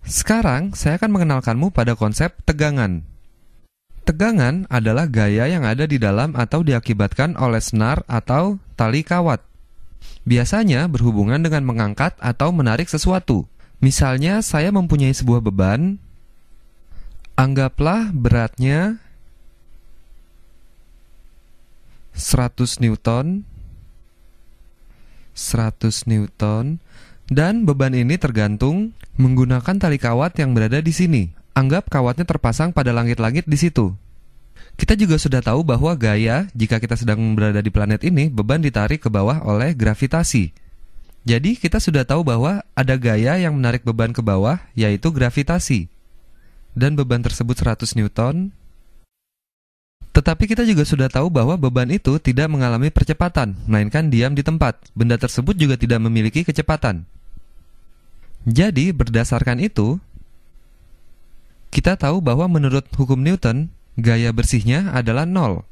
Sekarang, saya akan mengenalkanmu pada konsep tegangan. Tegangan adalah gaya yang ada di dalam atau diakibatkan oleh senar atau tali kawat. Biasanya berhubungan dengan mengangkat atau menarik sesuatu. Misalnya, saya mempunyai sebuah beban. Anggaplah beratnya 100 Newton, dan beban ini tergantung menggunakan tali kawat yang berada di sini. Anggap kawatnya terpasang pada langit-langit di situ. Kita juga sudah tahu bahwa gaya, jika kita sedang berada di planet ini, beban ditarik ke bawah oleh gravitasi. Jadi kita sudah tahu bahwa ada gaya yang menarik beban ke bawah, yaitu gravitasi. Dan beban tersebut 100 Newton. Tetapi kita juga sudah tahu bahwa beban itu tidak mengalami percepatan, melainkan diam di tempat. Benda tersebut juga tidak memiliki kecepatan. Jadi, berdasarkan itu, kita tahu bahwa menurut hukum Newton, gaya bersihnya adalah 0.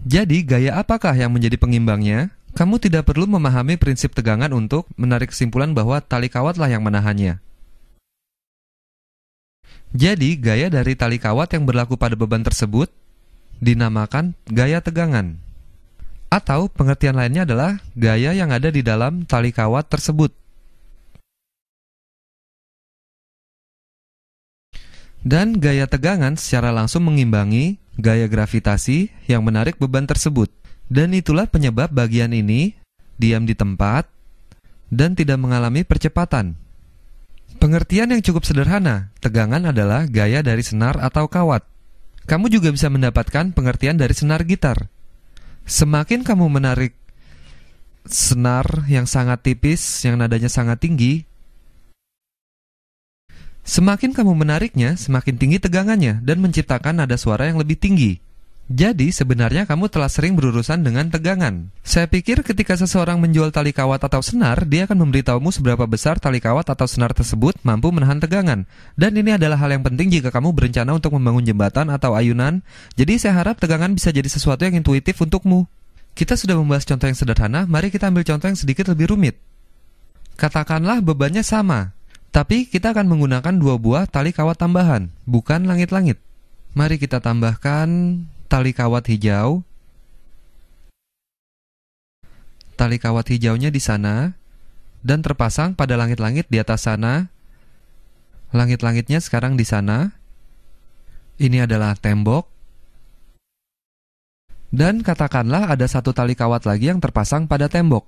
Jadi, gaya apakah yang menjadi pengimbangnya? Kamu tidak perlu memahami prinsip tegangan untuk menarik kesimpulan bahwa tali kawatlah yang menahannya. Jadi, gaya dari tali kawat yang berlaku pada beban tersebut dinamakan gaya tegangan. Atau pengertian lainnya adalah gaya yang ada di dalam tali kawat tersebut. Dan gaya tegangan secara langsung mengimbangi gaya gravitasi yang menarik beban tersebut. Dan itulah penyebab bagian ini diam di tempat dan tidak mengalami percepatan. Pengertian yang cukup sederhana, tegangan adalah gaya dari senar atau kawat. Kamu juga bisa mendapatkan pengertian dari senar gitar. Semakin kamu menarik senar yang sangat tipis, yang nadanya sangat tinggi, semakin kamu menariknya, semakin tinggi tegangannya dan menciptakan nada suara yang lebih tinggi. Jadi, sebenarnya kamu telah sering berurusan dengan tegangan. Saya pikir ketika seseorang menjual tali kawat atau senar, dia akan memberitahumu seberapa besar tali kawat atau senar tersebut mampu menahan tegangan. Dan ini adalah hal yang penting jika kamu berencana untuk membangun jembatan atau ayunan. Jadi, saya harap tegangan bisa jadi sesuatu yang intuitif untukmu. Kita sudah membahas contoh yang sederhana, mari kita ambil contoh yang sedikit lebih rumit. Katakanlah bebannya sama, tapi kita akan menggunakan 2 buah tali kawat tambahan, bukan langit-langit. Mari kita tambahkan tali kawat hijau. Tali kawat hijaunya di sana dan terpasang pada langit-langit di atas sana. Langit-langitnya sekarang di sana. Ini adalah tembok. Dan katakanlah ada 1 tali kawat lagi yang terpasang pada tembok.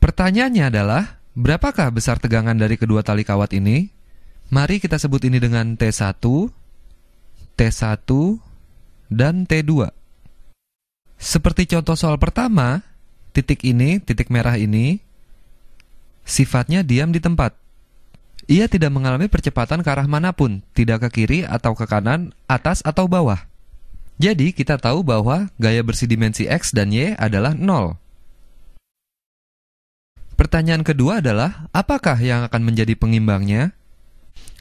Pertanyaannya adalah, berapakah besar tegangan dari kedua tali kawat ini? Mari kita sebut ini dengan T1, T1, dan T2. Seperti contoh soal pertama, titik ini, titik merah ini, sifatnya diam di tempat. Ia tidak mengalami percepatan ke arah manapun, tidak ke kiri atau ke kanan, atas atau bawah. Jadi, kita tahu bahwa gaya bersih dimensi X dan Y adalah 0. Pertanyaan kedua adalah, apakah yang akan menjadi pengimbangnya?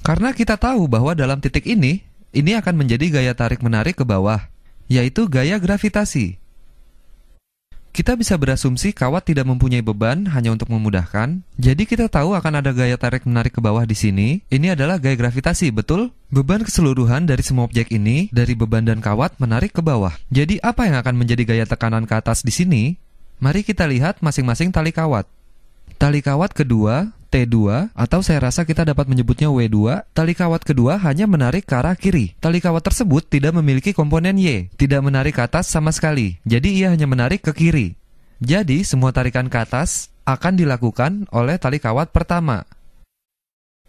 Karena kita tahu bahwa dalam titik ini akan menjadi gaya tarik-menarik ke bawah, yaitu gaya gravitasi. Kita bisa berasumsi kawat tidak mempunyai beban hanya untuk memudahkan. Jadi kita tahu akan ada gaya tarik-menarik ke bawah di sini. Ini adalah gaya gravitasi, betul? Beban keseluruhan dari semua objek ini, dari beban dan kawat, menarik ke bawah. Jadi apa yang akan menjadi gaya tekanan ke atas di sini? Mari kita lihat masing-masing tali kawat. Tali kawat kedua, T2, atau saya rasa kita dapat menyebutnya W2, tali kawat kedua hanya menarik ke arah kiri. Tali kawat tersebut tidak memiliki komponen Y, tidak menarik ke atas sama sekali. Jadi ia hanya menarik ke kiri. Jadi semua tarikan ke atas akan dilakukan oleh tali kawat pertama,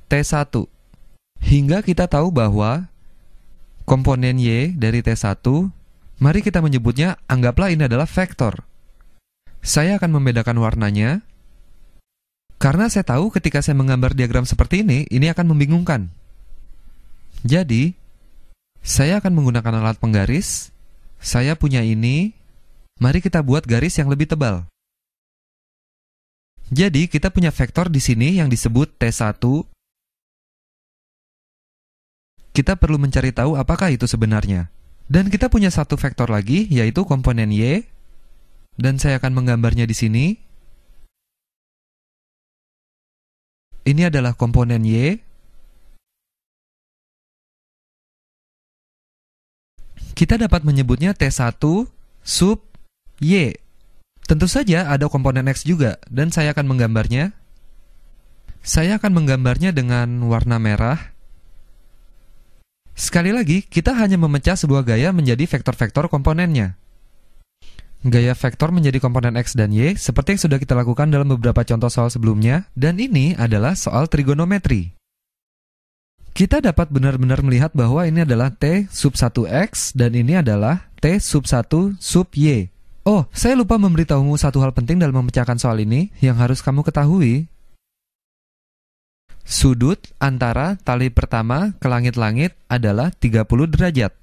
T1. Hingga kita tahu bahwa komponen Y dari T1, mari kita menyebutnya, anggaplah ini adalah vektor. Saya akan membedakan warnanya. Karena saya tahu ketika saya menggambar diagram seperti ini akan membingungkan. Jadi, saya akan menggunakan alat penggaris. Saya punya ini. Mari kita buat garis yang lebih tebal. Jadi, kita punya vektor di sini yang disebut T1. Kita perlu mencari tahu apakah itu sebenarnya. Dan kita punya satu vektor lagi, yaitu komponen Y. Dan saya akan menggambarnya di sini. Ini adalah komponen Y. Kita dapat menyebutnya T1 sub Y. Tentu saja ada komponen X juga, dan saya akan menggambarnya. Saya akan menggambarnya dengan warna merah. Sekali lagi, kita hanya memecah sebuah gaya menjadi vektor-vektor komponennya. Gaya vektor menjadi komponen X dan Y, seperti yang sudah kita lakukan dalam beberapa contoh soal sebelumnya, dan ini adalah soal trigonometri. Kita dapat benar-benar melihat bahwa ini adalah T sub 1X, dan ini adalah T sub 1 sub Y. Oh, saya lupa memberitahumu satu hal penting dalam memecahkan soal ini yang harus kamu ketahui. Sudut antara tali pertama ke langit-langit adalah 30 derajat.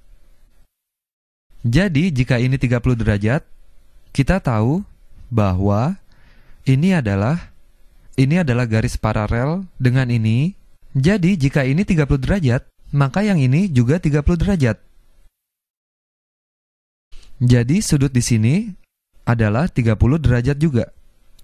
Jadi, jika ini 30 derajat, kita tahu bahwa ini adalah garis paralel dengan ini. Jadi, jika ini 30 derajat, maka yang ini juga 30 derajat. Jadi, sudut di sini adalah 30 derajat juga.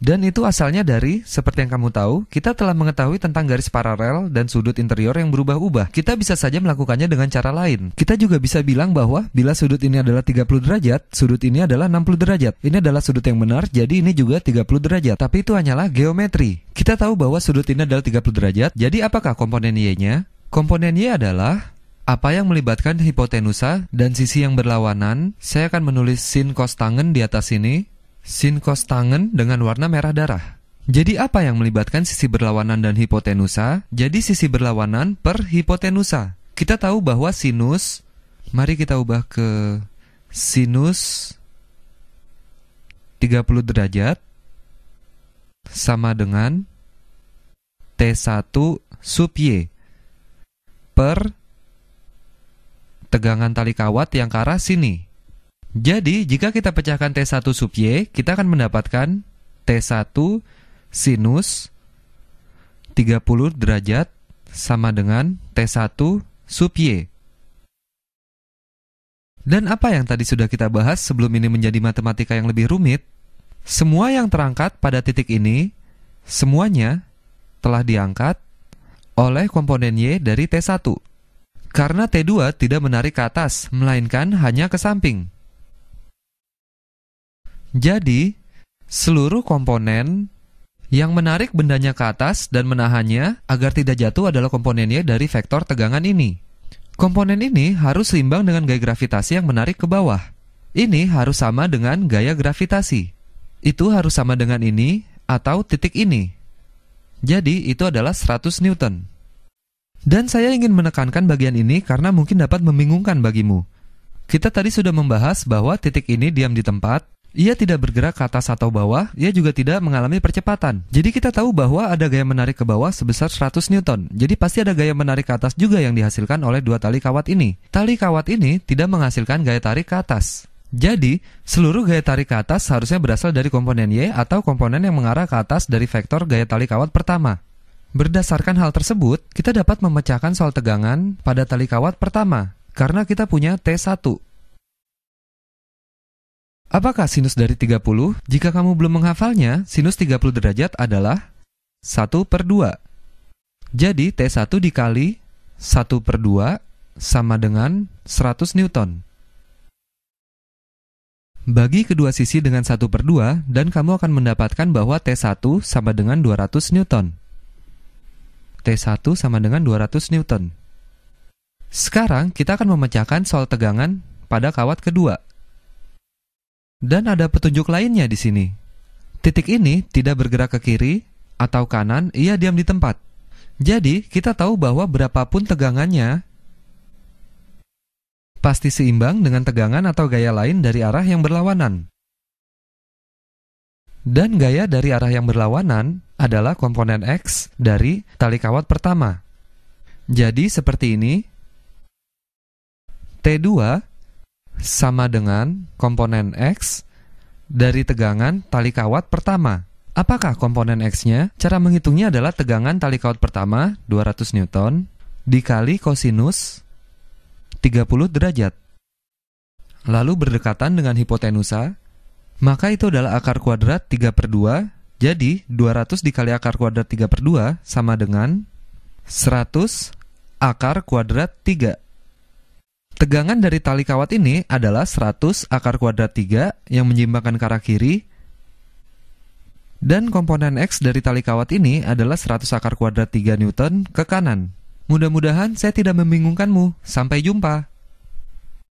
Dan itu asalnya dari, seperti yang kamu tahu, kita telah mengetahui tentang garis paralel dan sudut interior yang berubah-ubah. Kita bisa saja melakukannya dengan cara lain. Kita juga bisa bilang bahwa bila sudut ini adalah 30 derajat, sudut ini adalah 60 derajat. Ini adalah sudut yang benar, jadi ini juga 30 derajat. Tapi itu hanyalah geometri. Kita tahu bahwa sudut ini adalah 30 derajat, jadi apakah komponen Y-nya? Komponen Y adalah apa yang melibatkan hipotenusa dan sisi yang berlawanan. Saya akan menulis sin cos tangen di atas sini. Sin cos tangen dengan warna merah darah. Jadi apa yang melibatkan sisi berlawanan dan hipotenusa? Jadi sisi berlawanan per hipotenusa. Kita tahu bahwa sinus, mari kita ubah ke sinus 30 derajat sama dengan T1 sub Y per tegangan tali kawat yang ke arah sini. Jadi, jika kita pecahkan T1 sub Y, kita akan mendapatkan T1 sinus 30 derajat sama dengan T1 sub Y. Dan apa yang tadi sudah kita bahas sebelum ini menjadi matematika yang lebih rumit? Semua yang terangkat pada titik ini, semuanya telah diangkat oleh komponen Y dari T1. Karena T2 tidak menarik ke atas, melainkan hanya ke samping. Jadi, seluruh komponen yang menarik bendanya ke atas dan menahannya agar tidak jatuh adalah komponen Y dari vektor tegangan ini. Komponen ini harus seimbang dengan gaya gravitasi yang menarik ke bawah. Ini harus sama dengan gaya gravitasi. Itu harus sama dengan ini atau titik ini. Jadi, itu adalah 100 Newton. Dan saya ingin menekankan bagian ini karena mungkin dapat membingungkan bagimu. Kita tadi sudah membahas bahwa titik ini diam di tempat, ia tidak bergerak ke atas atau bawah, ia juga tidak mengalami percepatan. Jadi kita tahu bahwa ada gaya menarik ke bawah sebesar 100 Newton. Jadi pasti ada gaya menarik ke atas juga yang dihasilkan oleh dua tali kawat ini. Tali kawat ini tidak menghasilkan gaya tarik ke atas. Jadi, seluruh gaya tarik ke atas harusnya berasal dari komponen Y atau komponen yang mengarah ke atas dari vektor gaya tali kawat pertama. Berdasarkan hal tersebut, kita dapat memecahkan soal tegangan pada tali kawat pertama, karena kita punya T1. Apakah sinus dari 30? Jika kamu belum menghafalnya, sinus 30 derajat adalah 1/2. Jadi, T1 dikali 1/2 sama dengan 100 Newton. Bagi kedua sisi dengan 1/2, dan kamu akan mendapatkan bahwa T1 sama dengan 200 Newton. T1 sama dengan 200 Newton. Sekarang kita akan memecahkan soal tegangan pada kawat kedua. Dan ada petunjuk lainnya di sini. Titik ini tidak bergerak ke kiri atau kanan, ia diam di tempat. Jadi, kita tahu bahwa berapapun tegangannya pasti seimbang dengan tegangan atau gaya lain dari arah yang berlawanan. Dan gaya dari arah yang berlawanan adalah komponen X dari tali kawat pertama. Jadi seperti ini. T2 sama dengan komponen X dari tegangan tali kawat pertama. Apakah komponen X-nya? Cara menghitungnya adalah tegangan tali kawat pertama 200 Newton dikali kosinus 30 derajat. Lalu berdekatan dengan hipotenusa, maka itu adalah akar kuadrat 3/2, Jadi, 200 dikali akar kuadrat 3 per 2 sama dengan 100 akar kuadrat 3. Tegangan dari tali kawat ini adalah 100 akar kuadrat 3 yang menyimbangkan ke arah kiri, dan komponen X dari tali kawat ini adalah 100 akar kuadrat 3 Newton ke kanan. Mudah-mudahan saya tidak membingungkanmu. Sampai jumpa.